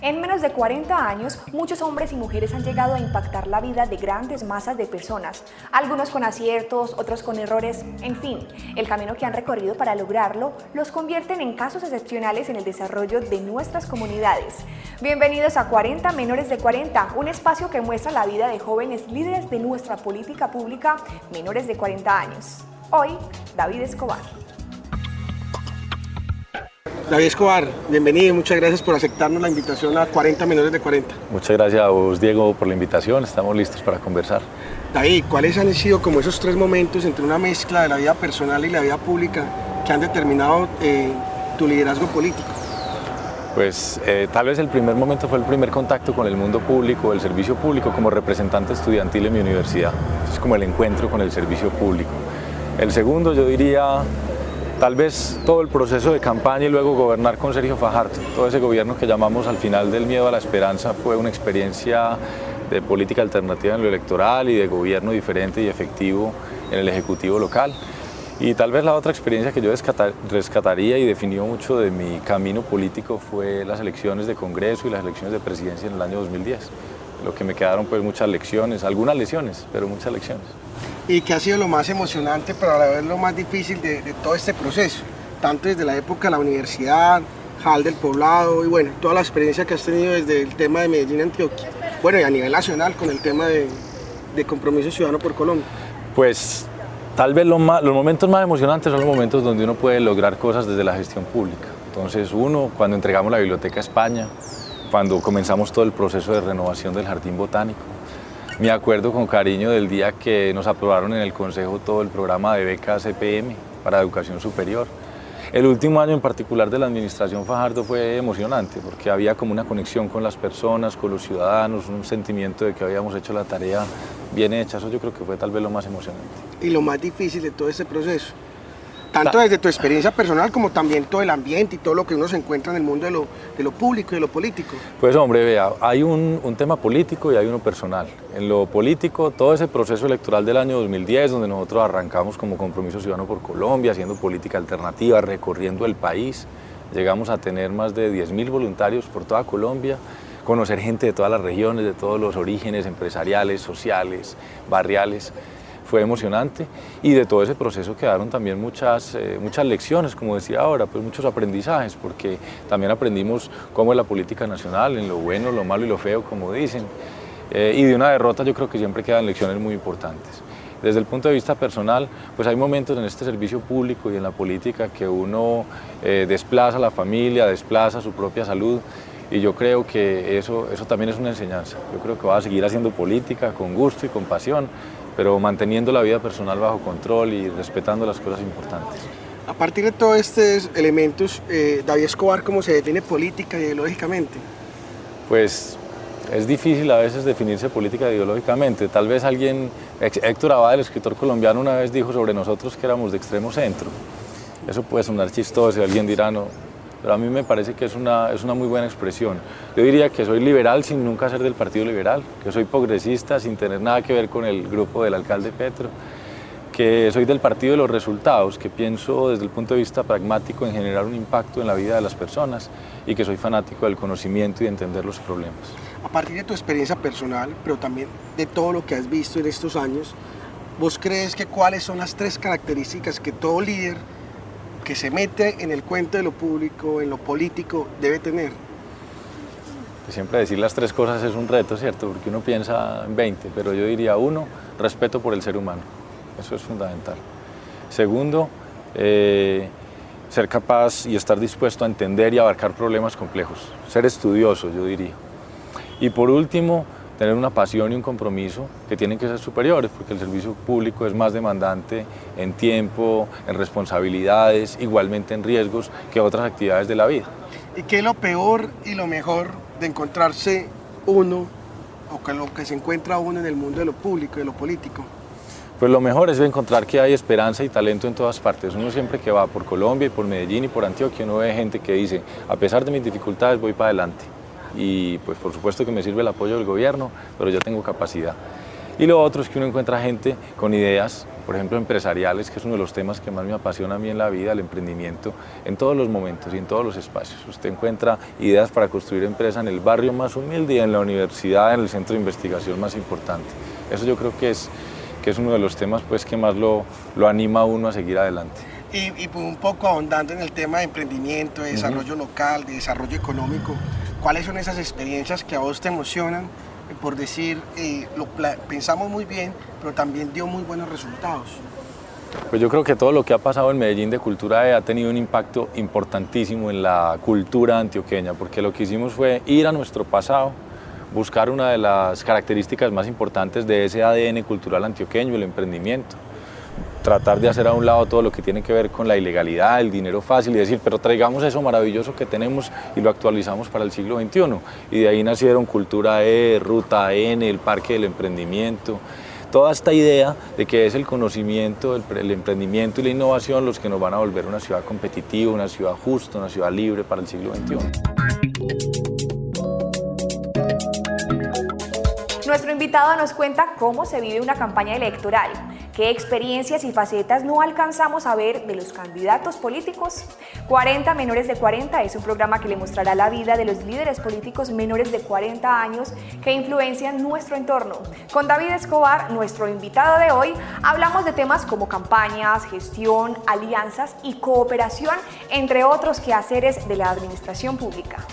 En menos de 40 años, muchos hombres y mujeres han llegado a impactar la vida de grandes masas de personas, algunos con aciertos, otros con errores, en fin, el camino que han recorrido para lograrlo los convierten en casos excepcionales en el desarrollo de nuestras comunidades. Bienvenidos a 40 Menores de 40, un espacio que muestra la vida de jóvenes líderes de nuestra política pública menores de 40 años. Hoy, David Escobar. David Escobar, bienvenido, muchas gracias por aceptarnos la invitación a 40 Menores de 40. Muchas gracias a vos, Diego, por la invitación, estamos listos para conversar. David, ¿cuáles han sido como esos tres momentos entre una mezcla de la vida personal y la vida pública que han determinado tu liderazgo político? Pues tal vez el primer momento fue el primer contacto con el mundo público, el servicio público, como representante estudiantil en mi universidad. Es como el encuentro con el servicio público. El segundo, yo diría, tal vez todo el proceso de campaña y luego gobernar con Sergio Fajardo. Todo ese gobierno que llamamos al final del miedo a la esperanza fue una experiencia de política alternativa en lo electoral y de gobierno diferente y efectivo en el ejecutivo local. Y tal vez la otra experiencia que yo rescataría y definió mucho de mi camino político fue las elecciones de Congreso y las elecciones de presidencia en el año 2010. Lo que me quedaron pues muchas lecciones, algunas lesiones, pero muchas lecciones. ¿Y qué ha sido lo más emocionante, pero a la vez lo más difícil de todo este proceso? Tanto desde la época de la universidad, Jal del Poblado y bueno, toda la experiencia que has tenido desde el tema de Medellín, Antioquia. Bueno, y a nivel nacional con el tema de Compromiso Ciudadano por Colombia. Pues tal vez los momentos más emocionantes son los momentos donde uno puede lograr cosas desde la gestión pública. Entonces uno, cuando entregamos la Biblioteca España, cuando comenzamos todo el proceso de renovación del Jardín Botánico. Me acuerdo con cariño del día que nos aprobaron en el Consejo todo el programa de becas EPM para educación superior. El último año en particular de la administración Fajardo fue emocionante porque había como una conexión con las personas, con los ciudadanos, un sentimiento de que habíamos hecho la tarea bien hecha. Eso yo creo que fue tal vez lo más emocionante. Y lo más difícil de todo este proceso, tanto desde tu experiencia personal como también todo el ambiente y todo lo que uno se encuentra en el mundo de lo público y de lo político. Pues hombre, vea, hay un tema político y hay uno personal. En lo político, todo ese proceso electoral del año 2010, donde nosotros arrancamos como Compromiso Ciudadano por Colombia, haciendo política alternativa, recorriendo el país, llegamos a tener más de 10.000 voluntarios por toda Colombia, conocer gente de todas las regiones, de todos los orígenes empresariales, sociales, barriales. Fue emocionante y de todo ese proceso quedaron también muchas lecciones, como decía ahora, pues muchos aprendizajes, porque también aprendimos cómo es la política nacional, en lo bueno, lo malo y lo feo, como dicen. Y de una derrota yo creo que siempre quedan lecciones muy importantes. Desde el punto de vista personal, pues hay momentos en este servicio público y en la política que uno desplaza a la familia, desplaza su propia salud, y yo creo que eso también es una enseñanza. Yo creo que va a seguir haciendo política con gusto y con pasión, pero manteniendo la vida personal bajo control y respetando las cosas importantes. A partir de todos estos elementos, David Escobar, ¿cómo se define política y ideológicamente? Pues es difícil a veces definirse política ideológicamente. Tal vez Héctor Abad, el escritor colombiano, una vez dijo sobre nosotros que éramos de extremo centro. Eso puede sonar chistoso y alguien dirá no, pero a mí me parece que es una muy buena expresión. Yo diría que soy liberal sin nunca ser del Partido Liberal, que soy progresista sin tener nada que ver con el grupo del alcalde Petro, que soy del partido de los resultados, que pienso desde el punto de vista pragmático en generar un impacto en la vida de las personas y que soy fanático del conocimiento y de entender los problemas. A partir de tu experiencia personal, pero también de todo lo que has visto en estos años, ¿vos crees que cuáles son las tres características que todo líder que se mete en el cuento de lo público, en lo político, debe tener? Siempre decir las tres cosas es un reto, ¿cierto? Porque uno piensa en 20, pero yo diría uno, respeto por el ser humano. Eso es fundamental. Segundo, ser capaz y estar dispuesto a entender y abarcar problemas complejos. Ser estudioso, yo diría. Y por último, tener una pasión y un compromiso que tienen que ser superiores, porque el servicio público es más demandante en tiempo, en responsabilidades, igualmente en riesgos que otras actividades de la vida. ¿Y qué es lo peor y lo mejor de encontrarse uno, o que lo que se encuentra uno en el mundo de lo público y de lo político? Pues lo mejor es encontrar que hay esperanza y talento en todas partes. Uno siempre que va por Colombia y por Medellín y por Antioquia, uno ve gente que dice, a pesar de mis dificultades voy para adelante. Y pues por supuesto que me sirve el apoyo del gobierno, pero yo tengo capacidad. Y lo otro es que uno encuentra gente con ideas por ejemplo, empresariales, que es uno de los temas que más me apasiona a mí en la vida, el emprendimiento, en todos los momentos y en todos los espacios. Usted encuentra ideas para construir empresa en el barrio más humilde y en la universidad, en el centro de investigación más importante. Eso yo creo que es uno de los temas pues, que más lo anima a uno a seguir adelante. Y pues un poco ahondando en el tema de emprendimiento, de desarrollo local, de desarrollo económico, ¿cuáles son esas experiencias que a vos te emocionan? Por decir, pensamos muy bien, pero también dio muy buenos resultados. Pues yo creo que todo lo que ha pasado en Medellín de Cultura E ha tenido un impacto importantísimo en la cultura antioqueña, porque lo que hicimos fue ir a nuestro pasado, buscar una de las características más importantes de ese ADN cultural antioqueño, el emprendimiento. Tratar de hacer a un lado todo lo que tiene que ver con la ilegalidad, el dinero fácil y decir, pero traigamos eso maravilloso que tenemos y lo actualizamos para el siglo XXI. Y de ahí nacieron Cultura E, Ruta N, el Parque del Emprendimiento. Toda esta idea de que es el conocimiento, el emprendimiento y la innovación los que nos van a volver una ciudad competitiva, una ciudad justa, una ciudad libre para el siglo XXI. Nuestro invitado nos cuenta cómo se vive una campaña electoral, qué experiencias y facetas no alcanzamos a ver de los candidatos políticos. 40 Menores de 40 es un programa que le mostrará la vida de los líderes políticos menores de 40 años que influencian nuestro entorno. Con David Escobar, nuestro invitado de hoy, hablamos de temas como campañas, gestión, alianzas y cooperación, entre otros quehaceres de la administración pública.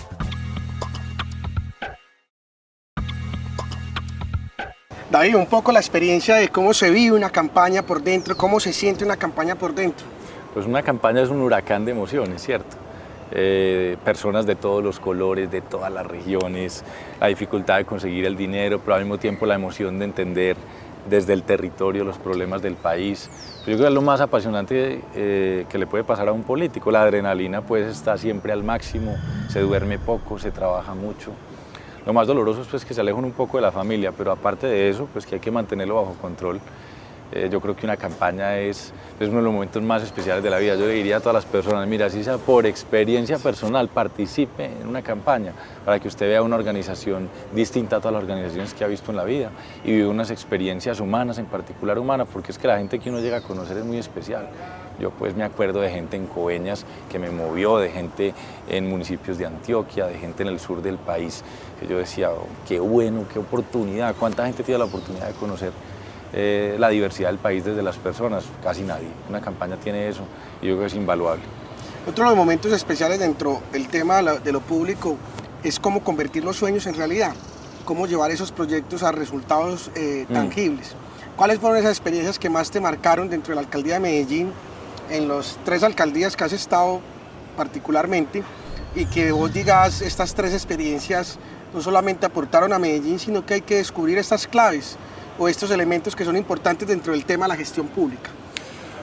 David, un poco la experiencia de cómo se vive una campaña por dentro, cómo se siente una campaña por dentro. Pues una campaña es un huracán de emociones, ¿cierto? Personas de todos los colores, de todas las regiones, la dificultad de conseguir el dinero, pero al mismo tiempo la emoción de entender desde el territorio los problemas del país. Yo creo que es lo más apasionante que le puede pasar a un político. La adrenalina pues está siempre al máximo, se duerme poco, se trabaja mucho. Lo más doloroso es pues, que se alejan un poco de la familia, pero aparte de eso, pues que hay que mantenerlo bajo control. Yo creo que una campaña es uno de los momentos más especiales de la vida. Yo le diría a todas las personas, mira, si sea por experiencia personal, participe en una campaña para que usted vea una organización distinta a todas las organizaciones que ha visto en la vida y vive unas experiencias humanas, en particular humanas, porque es que la gente que uno llega a conocer es muy especial. Yo pues me acuerdo de gente en Coveñas que me movió, de gente en municipios de Antioquia, de gente en el sur del país, que yo decía, oh, qué bueno, qué oportunidad, cuánta gente tiene la oportunidad de conocer la diversidad del país desde las personas, casi nadie. Una campaña tiene eso y yo creo que es invaluable. Otro de los momentos especiales dentro del tema de lo público es cómo convertir los sueños en realidad, cómo llevar esos proyectos a resultados tangibles. ¿Cuáles fueron esas experiencias que más te marcaron dentro de la alcaldía de Medellín, en las 3 alcaldías que has estado particularmente, y que vos digas, estas 3 experiencias no solamente aportaron a Medellín, sino que hay que descubrir estas claves o estos elementos que son importantes dentro del tema de la gestión pública?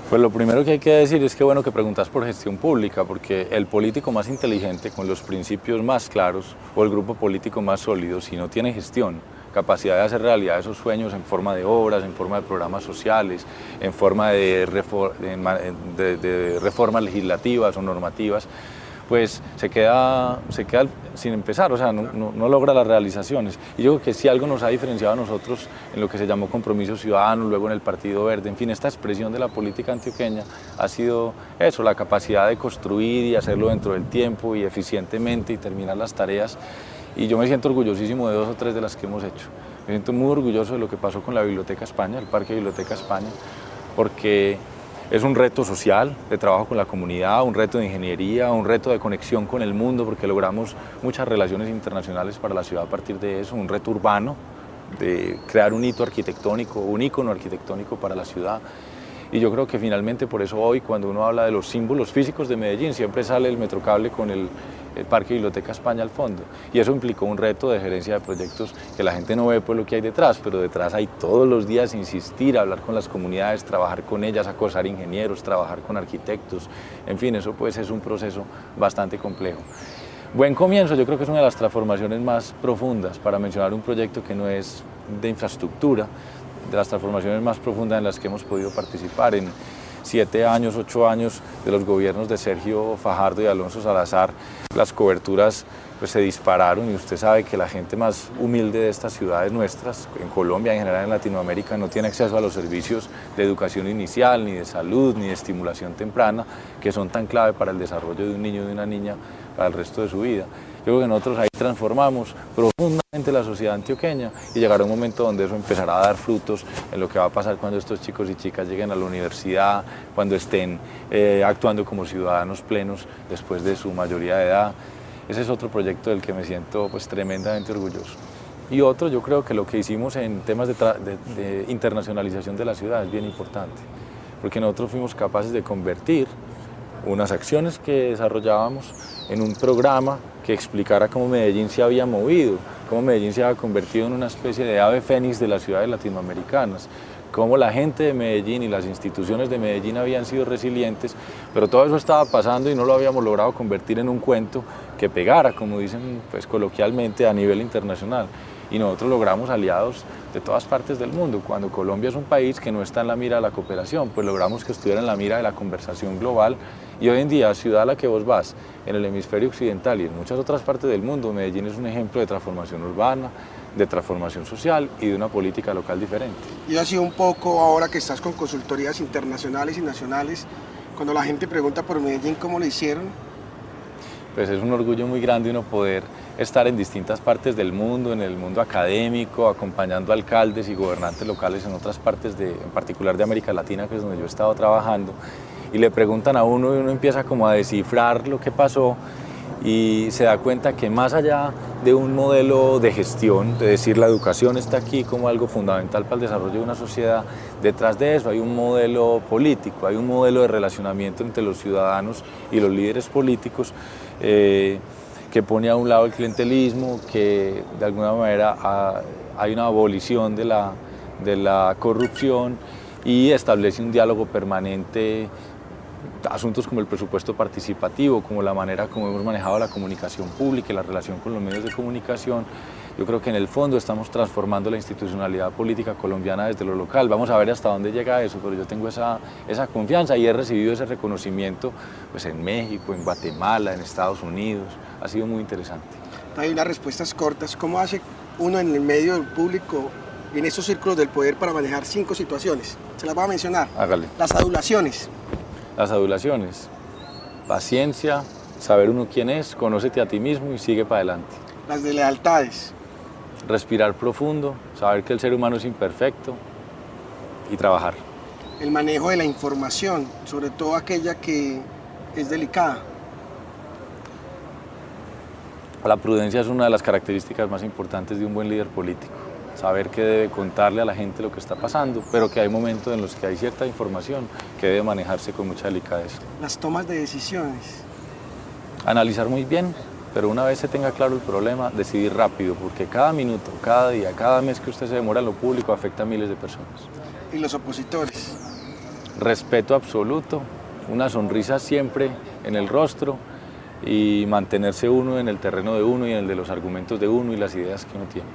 Pues lo primero que hay que decir es que bueno que preguntas por gestión pública, porque el político más inteligente, con los principios más claros, o el grupo político más sólido, si no tiene gestión, capacidad de hacer realidad esos sueños en forma de obras, en forma de programas sociales, en forma de reformas legislativas o normativas, pues se queda sin empezar, o sea, no logra las realizaciones. Y yo creo que si algo nos ha diferenciado a nosotros en lo que se llamó Compromiso Ciudadano, luego en el Partido Verde, en fin, esta expresión de la política antioqueña ha sido eso, la capacidad de construir y hacerlo dentro del tiempo y eficientemente y terminar las tareas. Y yo me siento orgullosísimo de 2 o 3 de las que hemos hecho. Me siento muy orgulloso de lo que pasó con la Biblioteca España, el Parque Biblioteca España, porque es un reto social, de trabajo con la comunidad, un reto de ingeniería, un reto de conexión con el mundo, porque logramos muchas relaciones internacionales para la ciudad a partir de eso, un reto urbano, de crear un hito arquitectónico, un ícono arquitectónico para la ciudad. Y yo creo que finalmente por eso hoy, cuando uno habla de los símbolos físicos de Medellín, siempre sale el Metrocable con el Parque Biblioteca España al fondo. Y eso implicó un reto de gerencia de proyectos que la gente no ve por lo que hay detrás, pero detrás hay todos los días insistir, hablar con las comunidades, trabajar con ellas, acosar ingenieros, trabajar con arquitectos. En fin, eso pues es un proceso bastante complejo. Buen comienzo, yo creo que es una de las transformaciones más profundas, para mencionar un proyecto que no es de infraestructura, de las transformaciones más profundas en las que hemos podido participar, en 7 años, 8 años de los gobiernos de Sergio Fajardo y Alonso Salazar, las coberturas pues se dispararon y usted sabe que la gente más humilde de estas ciudades nuestras, en Colombia, en general en Latinoamérica, no tiene acceso a los servicios de educación inicial, ni de salud, ni de estimulación temprana, que son tan clave para el desarrollo de un niño y de una niña para el resto de su vida. Yo creo que nosotros ahí transformamos profundamente la sociedad antioqueña y llegará un momento donde eso empezará a dar frutos en lo que va a pasar cuando estos chicos y chicas lleguen a la universidad, cuando estén actuando como ciudadanos plenos después de su mayoría de edad. Ese es otro proyecto del que me siento pues tremendamente orgulloso. Y otro, yo creo que lo que hicimos en temas de internacionalización de la ciudad es bien importante, porque nosotros fuimos capaces de convertir unas acciones que desarrollábamos en un programa que explicara cómo Medellín se había movido, cómo Medellín se había convertido en una especie de ave fénix de las ciudades latinoamericanas, cómo la gente de Medellín y las instituciones de Medellín habían sido resilientes, pero todo eso estaba pasando y no lo habíamos logrado convertir en un cuento que pegara, como dicen pues, coloquialmente, a nivel internacional. Y nosotros logramos aliados de todas partes del mundo. Cuando Colombia es un país que no está en la mira de la cooperación, pues logramos que estuviera en la mira de la conversación global. Y hoy en día, ciudad a la que vos vas, en el hemisferio occidental y en muchas otras partes del mundo, Medellín es un ejemplo de transformación urbana, de transformación social y de una política local diferente. Y ha sido un poco, ahora que estás con consultorías internacionales y nacionales, cuando la gente pregunta por Medellín, ¿cómo lo hicieron? Pues es un orgullo muy grande uno poder estar en distintas partes del mundo, en el mundo académico, acompañando a alcaldes y gobernantes locales en otras partes, en particular de América Latina, que es donde yo he estado trabajando, y le preguntan a uno y uno empieza como a descifrar lo que pasó y se da cuenta que más allá de un modelo de gestión, de decir la educación está aquí como algo fundamental para el desarrollo de una sociedad, detrás de eso hay un modelo político, hay un modelo de relacionamiento entre los ciudadanos y los líderes políticos que pone a un lado el clientelismo, que de alguna manera hay una abolición de la corrupción y establece un diálogo permanente. Asuntos como el presupuesto participativo, como la manera como hemos manejado la comunicación pública y la relación con los medios de comunicación, yo creo que en el fondo estamos transformando la institucionalidad política colombiana desde lo local. Vamos a ver hasta dónde llega eso, pero yo tengo esa confianza y he recibido ese reconocimiento pues, en México, en Guatemala, en Estados Unidos. Ha sido muy interesante. Hay unas respuestas cortas. ¿Cómo hace uno en el medio del público, en esos círculos del poder, para manejar 5 situaciones? Se las voy a mencionar. Hágale. Las adulaciones. Las adulaciones, paciencia, saber uno quién es, conócete a ti mismo y sigue para adelante. Las de lealtades. Respirar profundo, saber que el ser humano es imperfecto y trabajar. El manejo de la información, sobre todo aquella que es delicada. La prudencia es una de las características más importantes de un buen líder político. Saber que debe contarle a la gente lo que está pasando, pero que hay momentos en los que hay cierta información que debe manejarse con mucha delicadeza. Las tomas de decisiones. Analizar muy bien, pero una vez se tenga claro el problema, decidir rápido, porque cada minuto, cada día, cada mes que usted se demora en lo público afecta a miles de personas. Y los opositores. Respeto absoluto, una sonrisa siempre en el rostro y mantenerse uno en el terreno de uno y en el de los argumentos de uno y las ideas que uno tiene.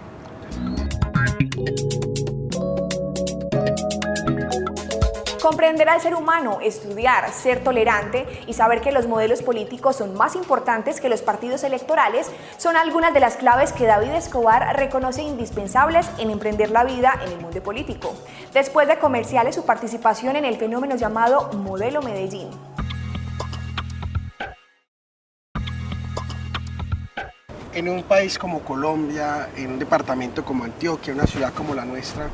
Comprender al ser humano, estudiar, ser tolerante y saber que los modelos políticos son más importantes que los partidos electorales son algunas de las claves que David Escobar reconoce indispensables en emprender la vida en el mundo político. Después de comerciales, su participación en el fenómeno llamado Modelo Medellín. En un país como Colombia, en un departamento como Antioquia, una ciudad como la nuestra,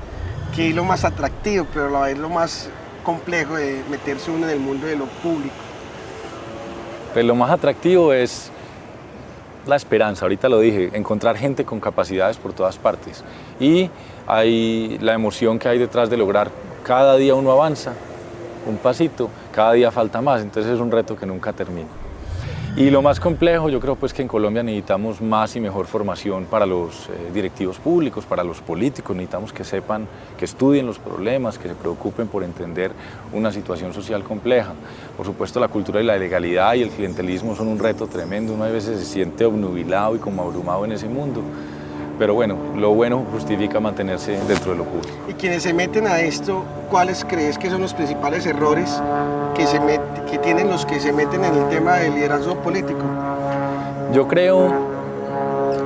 que es lo más atractivo, pero a la vez lo más complejo de meterse uno en el mundo de lo público? Pues lo más atractivo es la esperanza, ahorita lo dije, encontrar gente con capacidades por todas partes. Y hay la emoción que hay detrás de lograr, cada día uno avanza, un pasito, cada día falta más, entonces es un reto que nunca termina. Y lo más complejo, yo creo pues que en Colombia necesitamos más y mejor formación para los directivos públicos, para los políticos, necesitamos que sepan, que estudien los problemas, que se preocupen por entender una situación social compleja. Por supuesto la cultura y la ilegalidad y el clientelismo son un reto tremendo, uno a veces se siente obnubilado y como abrumado en ese mundo, pero bueno, lo bueno justifica mantenerse dentro de lo público. Y quienes se meten a esto, ¿cuáles crees que son los principales errores que tienen los que se meten en el tema del liderazgo político? Yo creo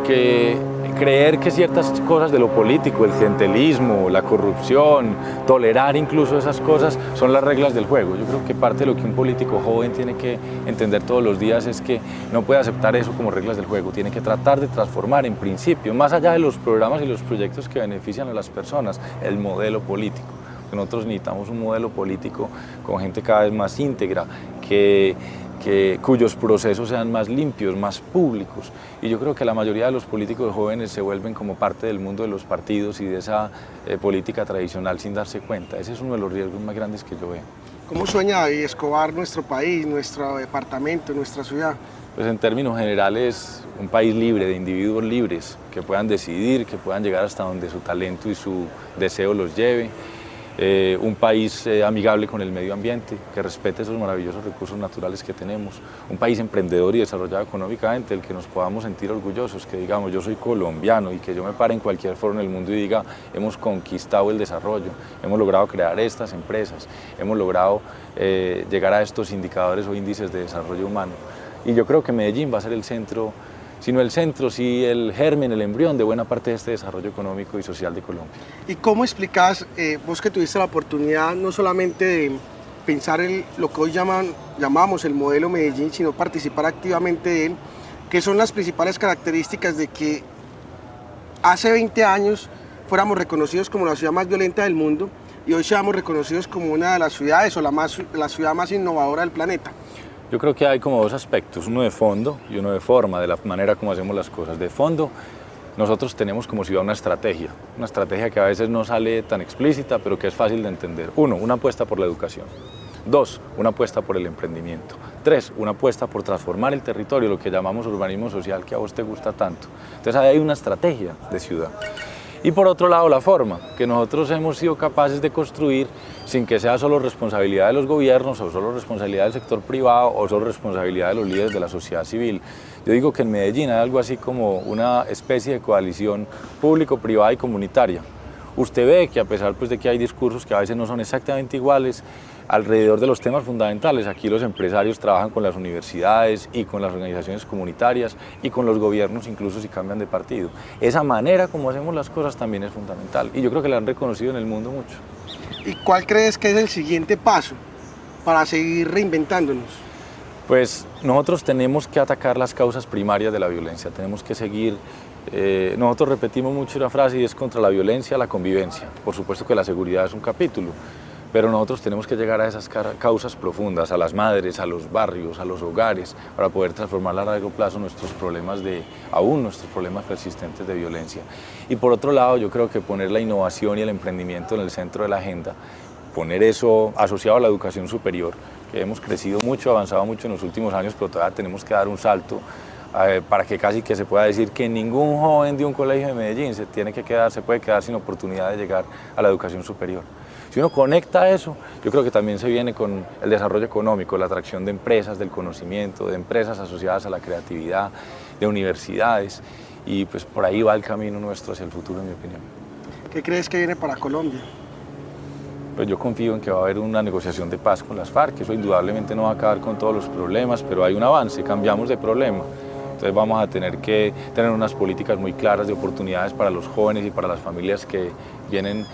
que creer que ciertas cosas de lo político, el clientelismo, la corrupción, tolerar incluso esas cosas, son las reglas del juego. Yo creo que parte de lo que un político joven tiene que entender todos los días es que no puede aceptar eso como reglas del juego, tiene que tratar de transformar en principio, más allá de los programas y los proyectos que benefician a las personas, el modelo político. Nosotros necesitamos un modelo político con gente cada vez más íntegra, cuyos procesos sean más limpios, más públicos. Y yo creo que la mayoría de los políticos jóvenes se vuelven como parte del mundo de los partidos y de esa política tradicional sin darse cuenta. Ese es uno de los riesgos más grandes que yo veo. ¿Cómo sueña David Escobar nuestro país, nuestro departamento, nuestra ciudad? Pues en términos generales, un país libre, de individuos libres, que puedan decidir, que puedan llegar hasta donde su talento y su deseo los lleve. Un país amigable con el medio ambiente, que respete esos maravillosos recursos naturales que tenemos, un país emprendedor y desarrollado económicamente, del que nos podamos sentir orgullosos, que digamos yo soy colombiano y que yo me pare en cualquier foro en el mundo y diga hemos conquistado el desarrollo, hemos logrado crear estas empresas, hemos logrado llegar a estos indicadores o índices de desarrollo humano. Y yo creo que Medellín va a ser el centro, sino el centro, sí el germen, el embrión de buena parte de este desarrollo económico y social de Colombia. ¿Y cómo explicás, vos que tuviste la oportunidad no solamente de pensar en lo que hoy llamamos el modelo Medellín, sino participar activamente de él, qué son las principales características de que hace 20 años fuéramos reconocidos como la ciudad más violenta del mundo y hoy seamos reconocidos como una de las ciudades o la ciudad más innovadora del planeta? Yo creo que hay como dos aspectos, uno de fondo y uno de forma, de la manera como hacemos las cosas. De fondo, nosotros tenemos como ciudad una estrategia que a veces no sale tan explícita, pero que es fácil de entender. Uno, una apuesta por la educación. Dos, una apuesta por el emprendimiento. Tres, una apuesta por transformar el territorio, lo que llamamos urbanismo social, que a vos te gusta tanto. Entonces ahí hay una estrategia de ciudad. Y por otro lado, la forma, que nosotros hemos sido capaces de construir sin que sea solo responsabilidad de los gobiernos o solo responsabilidad del sector privado o solo responsabilidad de los líderes de la sociedad civil. Yo digo que en Medellín hay algo así como una especie de coalición público-privada y comunitaria. Usted ve que a pesar pues, de que hay discursos que a veces no son exactamente iguales, alrededor de los temas fundamentales, aquí los empresarios trabajan con las universidades y con las organizaciones comunitarias y con los gobiernos incluso si cambian de partido. Esa manera como hacemos las cosas también es fundamental y yo creo que la han reconocido en el mundo mucho. ¿Y cuál crees que es el siguiente paso para seguir reinventándonos? Pues nosotros tenemos que atacar las causas primarias de la violencia, tenemos que seguir. Nosotros repetimos mucho una frase y es contra la violencia, la convivencia. Por supuesto que la seguridad es un capítulo, pero nosotros tenemos que llegar a esas causas profundas, a las madres, a los barrios, a los hogares, para poder transformar a largo plazo nuestros problemas persistentes de violencia. Y por otro lado, yo creo que poner la innovación y el emprendimiento en el centro de la agenda, poner eso asociado a la educación superior, que hemos crecido mucho, avanzado mucho en los últimos años, pero todavía tenemos que dar un salto para que casi que se pueda decir que ningún joven de un colegio de Medellín se puede quedar sin oportunidad de llegar a la educación superior. Si uno conecta eso, yo creo que también se viene con el desarrollo económico, la atracción de empresas del conocimiento, de empresas asociadas a la creatividad, de universidades, y pues por ahí va el camino nuestro hacia el futuro, en mi opinión. ¿Qué crees que viene para Colombia? Pues yo confío en que va a haber una negociación de paz con las FARC, eso indudablemente no va a acabar con todos los problemas, pero hay un avance, cambiamos de problema. Entonces vamos a tener que tener unas políticas muy claras de oportunidades para los jóvenes y para las familias que vienen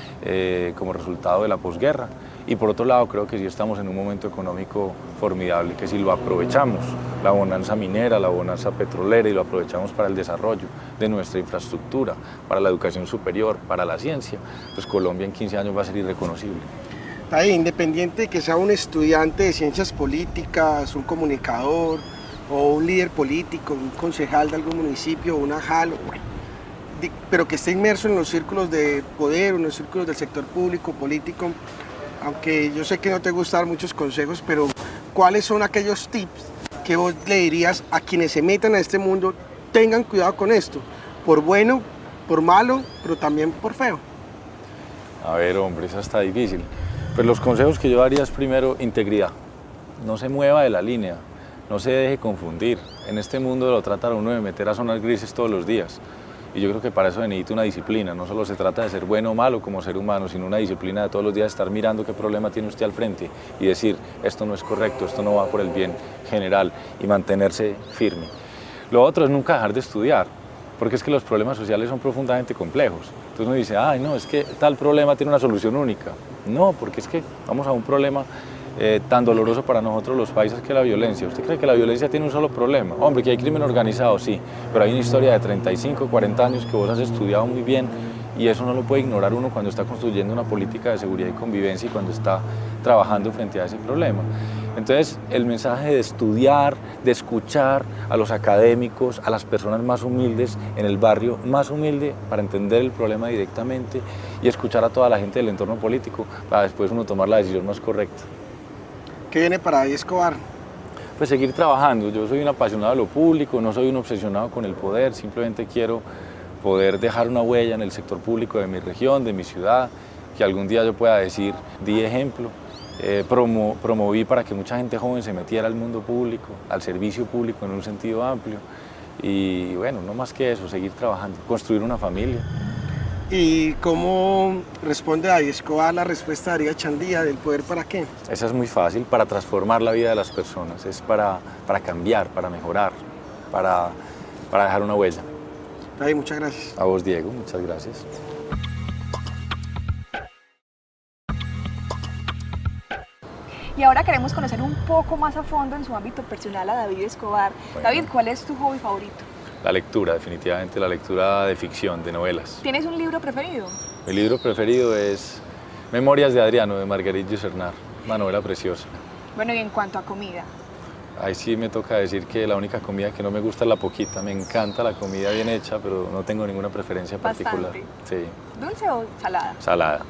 como resultado de la posguerra. Y por otro lado, creo que sí estamos en un momento económico formidable, que si lo aprovechamos, la bonanza minera, la bonanza petrolera, y lo aprovechamos para el desarrollo de nuestra infraestructura, para la educación superior, para la ciencia, pues Colombia en 15 años va a ser irreconocible. Ahí, independiente de que sea un estudiante de ciencias políticas, un comunicador, o un líder político, un concejal de algún municipio, una JAL, pero que esté inmerso en los círculos de poder, en los círculos del sector público, político, aunque yo sé que no te gustan dar muchos consejos, pero ¿cuáles son aquellos tips que vos le dirías a quienes se metan a este mundo? Tengan cuidado con esto, por bueno, por malo, pero también por feo. A ver, hombre, esa está difícil. Pues los consejos que yo daría es primero integridad, no se mueva de la línea. No se deje confundir. En este mundo lo tratan a uno de meter a zonas grises todos los días. Y yo creo que para eso se necesita una disciplina, no solo se trata de ser bueno o malo como ser humano, sino una disciplina de todos los días estar mirando qué problema tiene usted al frente y decir, esto no es correcto, esto no va por el bien general, y mantenerse firme. Lo otro es nunca dejar de estudiar, porque es que los problemas sociales son profundamente complejos. Entonces uno dice, ay no, es que tal problema tiene una solución única. No, porque es que vamos a un problema tan doloroso para nosotros los países que la violencia. ¿Usted cree que la violencia tiene un solo problema? Hombre, que hay crimen organizado, sí, pero hay una historia de 35, 40 años que vos has estudiado muy bien y eso no lo puede ignorar uno cuando está construyendo una política de seguridad y convivencia y cuando está trabajando frente a ese problema. Entonces, el mensaje de estudiar, de escuchar a los académicos, a las personas más humildes en el barrio más humilde para entender el problema directamente y escuchar a toda la gente del entorno político para después uno tomar la decisión más correcta. ¿Qué viene para David Escobar? Pues seguir trabajando. Yo soy un apasionado de lo público, no soy un obsesionado con el poder, simplemente quiero poder dejar una huella en el sector público de mi región, de mi ciudad, que algún día yo pueda decir, di ejemplo, promoví para que mucha gente joven se metiera al mundo público, al servicio público en un sentido amplio y bueno, no más que eso, seguir trabajando, construir una familia. ¿Y cómo responde David Escobar a la respuesta de Arias Chandía del poder para qué? Esa es muy fácil, para transformar la vida de las personas, es para cambiar, para mejorar, para dejar una huella. David, muchas gracias. A vos, Diego, muchas gracias. Y ahora queremos conocer un poco más a fondo en su ámbito personal a David Escobar. Bueno. David, ¿cuál es tu hobby favorito? La lectura, definitivamente la lectura de ficción, de novelas. ¿Tienes un libro preferido? Mi libro preferido es Memorias de Adriano, de Marguerite Yourcenar, una novela preciosa. Bueno, y en cuanto a comida. Ahí sí me toca decir que la única comida que no me gusta es la poquita. Me encanta la comida bien hecha, pero no tengo ninguna preferencia particular. Bastante. Sí, ¿Dulce o salada? salada.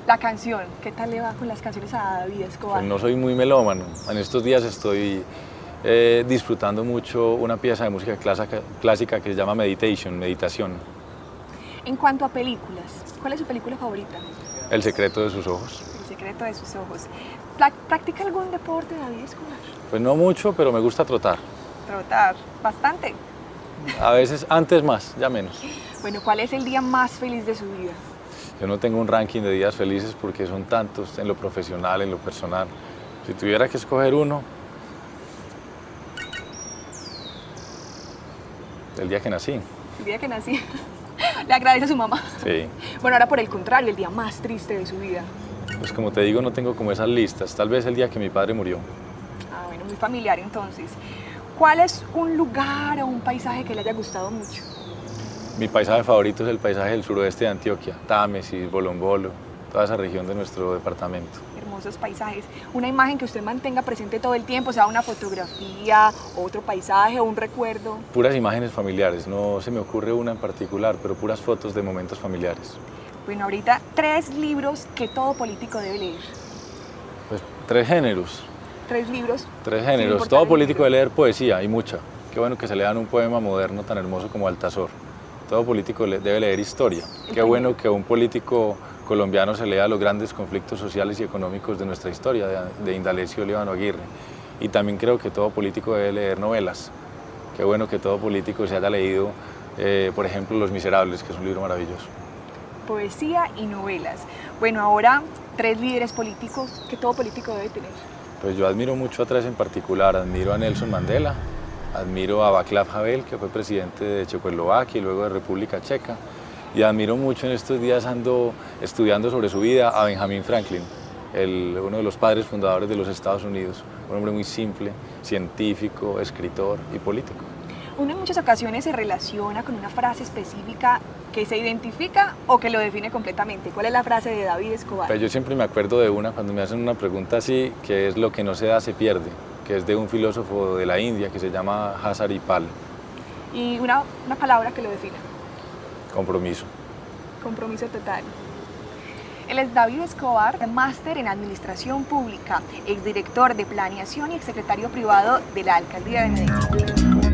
La canción, ¿qué tal le va con las canciones a David Escobar? Pues no soy muy melómano. En estos días estoy disfrutando mucho una pieza de música clásica que se llama Meditación. En cuanto a películas, ¿cuál es su película favorita? El secreto de sus ojos. El secreto de sus ojos. ¿Practica algún deporte, David Escobar? Pues no mucho, pero me gusta trotar. Trotar, bastante. A veces antes más, ya menos. Bueno, ¿cuál es el día más feliz de su vida? Yo no tengo un ranking de días felices porque son tantos en lo profesional, en lo personal. Si tuviera que escoger uno, el día que nací. El día que nací. Le agradece a su mamá. Sí. Bueno, ahora por el contrario, el día más triste de su vida. Pues como te digo, no tengo como esas listas. Tal vez el día que mi padre murió. Ah, bueno, muy familiar entonces. ¿Cuál es un lugar o un paisaje que le haya gustado mucho? Mi paisaje favorito es el paisaje del suroeste de Antioquia, Támesis, Bolombolo, toda esa región de nuestro departamento. Hermosos paisajes. Una imagen que usted mantenga presente todo el tiempo, sea una fotografía, otro paisaje o un recuerdo. Puras imágenes familiares, no se me ocurre una en particular, pero puras fotos de momentos familiares. Bueno, ahorita 3 libros que todo político debe leer. Pues 3 géneros. 3 libros. 3 sin géneros. importar Todo el político libro. debe leer poesía, y mucha. Qué bueno que se lean un poema moderno tan hermoso como Altazor. Todo político debe leer historia. Qué bueno que un político colombiano se lea los grandes conflictos sociales y económicos de nuestra historia, de Indalecio Líbano Aguirre. Y también creo que todo político debe leer novelas. Qué bueno que todo político se haya leído, por ejemplo, Los Miserables, que es un libro maravilloso. Poesía y novelas. Bueno, ahora 3 líderes políticos que todo político debe tener. Pues yo admiro mucho a 3 en particular. Admiro a Nelson Mandela, admiro a Václav Havel, que fue presidente de Checoslovaquia y luego de República Checa. Y admiro mucho, en estos días ando estudiando sobre su vida, a Benjamin Franklin, uno de los padres fundadores de los Estados Unidos. Un hombre muy simple, científico, escritor y político. Uno en muchas ocasiones se relaciona con una frase específica que se identifica o que lo define completamente. ¿Cuál es la frase de David Escobar? Pues yo siempre me acuerdo de una cuando me hacen una pregunta así, que es lo que no se da se pierde, que es de un filósofo de la India que se llama Hazaripal. Y una palabra que lo defina. Compromiso. Compromiso total. Él es David Escobar, máster en Administración Pública, exdirector de Planeación y exsecretario privado de la Alcaldía de Medellín.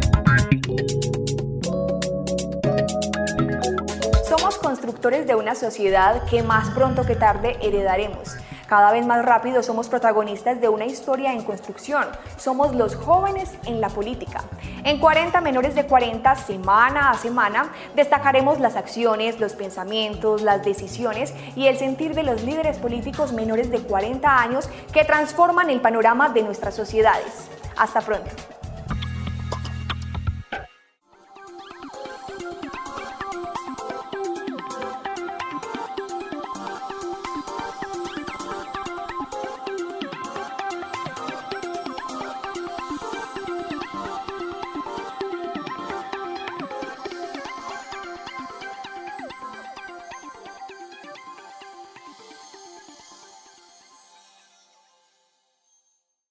Somos constructores de una sociedad que más pronto que tarde heredaremos. Cada vez más rápido somos protagonistas de una historia en construcción. Somos los jóvenes en la política. En 40 menores de 40, semana a semana, destacaremos las acciones, los pensamientos, las decisiones y el sentir de los líderes políticos menores de 40 años que transforman el panorama de nuestras sociedades. Hasta pronto.